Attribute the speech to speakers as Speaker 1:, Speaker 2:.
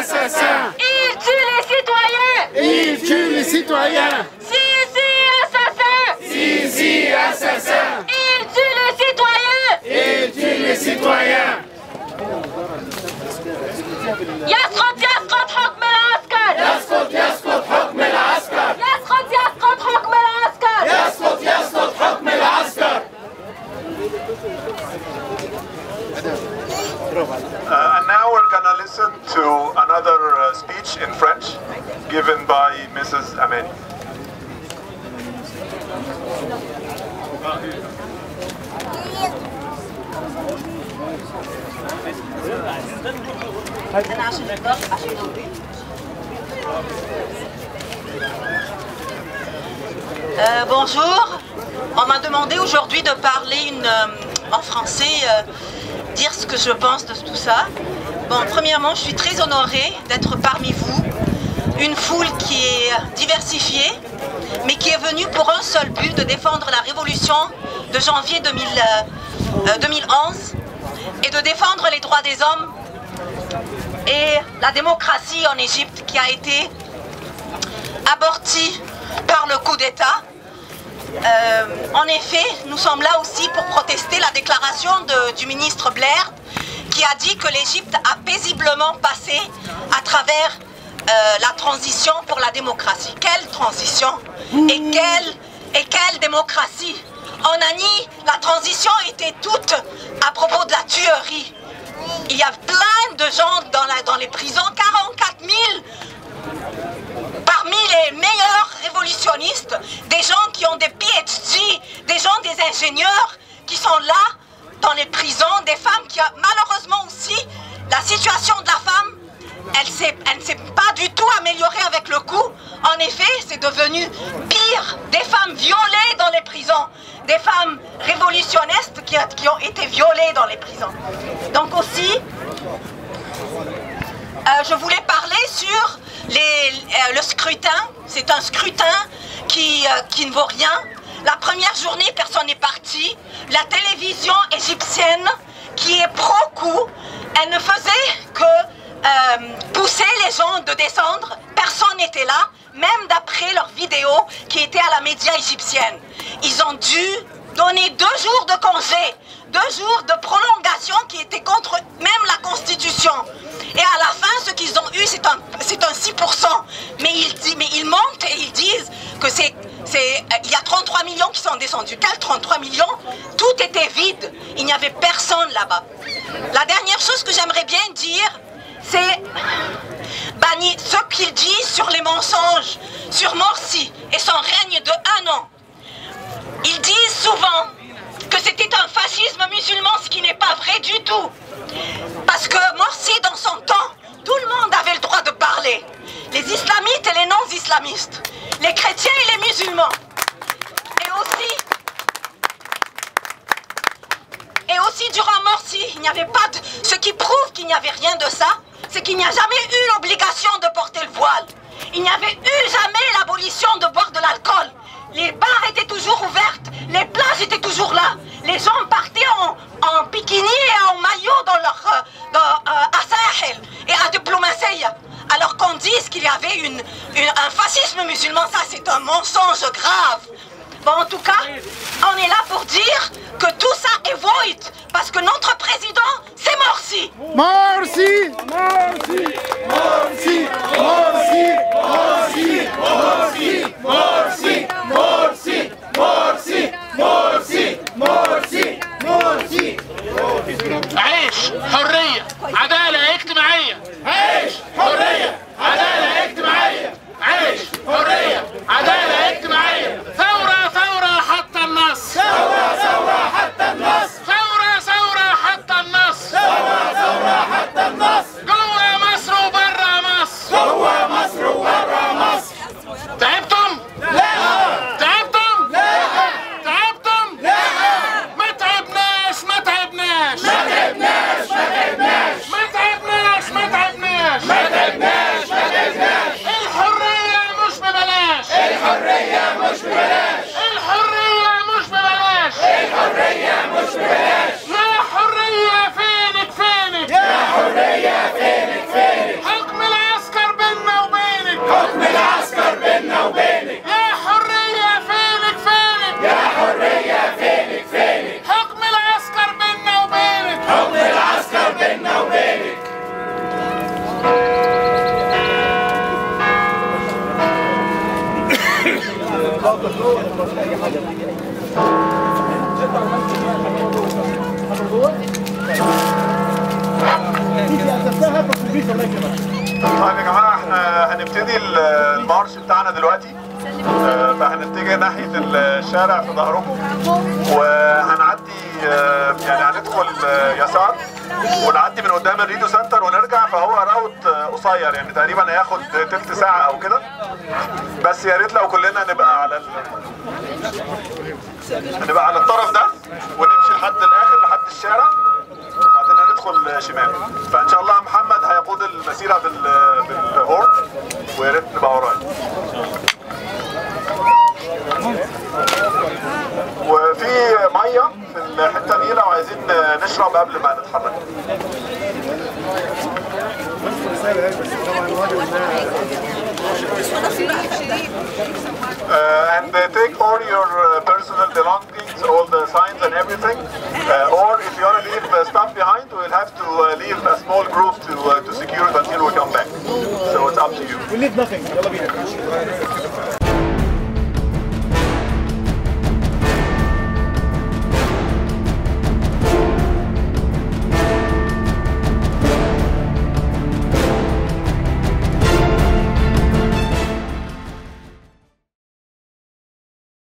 Speaker 1: assassin.
Speaker 2: Il tue les citoyens.
Speaker 1: Il tue les citoyens.
Speaker 2: Sisi, assassin.
Speaker 1: Sisi, assassin.
Speaker 2: Il tue les citoyens.
Speaker 1: Il tue les citoyens.
Speaker 2: يسقط يسقط حكم العسكر.
Speaker 1: يسقط يسقط حكم العسكر.
Speaker 2: يسقط يسقط حكم العسكر.
Speaker 1: يسقط يسقط حكم العسكر.
Speaker 3: And now we're going to listen to another speech in French given by Mrs. Ameni.
Speaker 4: Bonjour, on m'a demandé aujourd'hui de parler en français, dire ce que je pense de tout ça. Bon, premièrement, je suis très honorée d'être parmi vous, une foule qui est diversifiée, mais qui est venue pour un seul but, de défendre la révolution de janvier 2011 et de défendre les droits des hommes et la démocratie en Égypte qui a été abortie par le coup d'État. En effet, nous sommes là aussi pour protester la déclaration du ministre Blair qui a dit que l'Égypte a paisiblement passé à travers la transition pour la démocratie. Quelle transition et quelle démocratie? En Ani, la transition était toute à propos de la tuerie. Il y a plein de gens dans les prisons, 44 000 parmi les meilleurs révolutionnistes, des gens qui ont des PhD, des gens, des ingénieurs qui sont là dans les prisons, des femmes qui, malheureusement aussi, la situation de la femme, elle ne s'est pas du tout améliorée avec le coup. En effet, c'est devenu pire. Des femmes violées dans les prisons, des femmes révolutionnistes qui ont été violées dans les prisons. Donc aussi, je voulais parler sur le scrutin. C'est un scrutin qui ne vaut rien. La première journée, personne n'est parti. La télévision égyptienne, qui est pro-coup, elle ne faisait que pousser les gens de descendre. Personne n'était là, même d'après leurs vidéos qui étaient à la média égyptienne. Ils ont dû donner 2 jours de congé, 2 jours de prolongation qui étaient contre même la Constitution. Et à la fin, ce qu'ils ont eu, c'est un 6%. Mais ils montent et ils disent que il y a 33 millions qui sont descendus. Quels 33 millions? Tout était vide. Il n'y avait personne là-bas. La dernière chose que j'aimerais bien dire, c'est ce qu'il dit sur les mensonges, sur Morsi et son règne de 1 an. Ils disent souvent que c'était un fascisme musulman, ce qui n'est pas vrai du tout. Parce que Morsi, dans son temps, tout le monde avait le droit de parler. Les islamistes et les non-islamistes, les chrétiens et les musulmans. Et aussi durant Morsi, il n'y avait pas de... Ce qui prouve qu'il n'y avait rien de ça, c'est qu'il n'y a jamais eu l'obligation de porter le voile. Il n'y avait eu jamais l'abolition de boire de l'alcool. Les bars étaient toujours ouvertes, les plages étaient toujours là. Les gens partaient en bikini et en maillot à Sahel et à diplomatie. Alors qu'on dise qu'il y avait un fascisme musulman, ça c'est un mensonge grave. Bon, en tout cas, on est là pour dire que tout ça est void, parce que notre président, c'est Morsi.
Speaker 1: Morsi, Morsi, Morsi, Morsi, Morsi, Morsi, Morsi, Morsi, Morsi, Morsi, Morsi, Morsi.
Speaker 5: عيش حرية عدالة اجتماعية.
Speaker 1: عيش حرية عدالة اجتماعية. عيش حرية عدالة اجتماعية.
Speaker 5: ثورة حتى النص.
Speaker 1: ثورة حتى النص.
Speaker 5: ثورة حتى النص.
Speaker 1: ثورة حتى النص.
Speaker 5: جوا مصر
Speaker 3: طيب يا جماعه احنا هنبتدي المارش بتاعنا دلوقتي. فهنتجه ناحيه الشارع في ظهركم وهنعدي يعني هندخل يسار ونعدي من قدام الريديو سنتر ونرجع. فهو راوت قصير يعني تقريبا هياخد تلت ساعه او كده. بس يا ريت لو كلنا نبقى على الطرف ده ونمشي لحد الاخر لحد الشارع وبعدين هندخل شمال. فان شاء الله محمد هيقود المسيره بالهورن ويا ريت نبقى ورايا. وفي ميه في الحته دي لو عايزين نشرب قبل ما نتحرك. And take all your personal belongings, all the signs and everything. Or if you want to leave stuff behind, we'll have to leave a small group to secure it until we come back. So it's up to you.
Speaker 1: We leave nothing.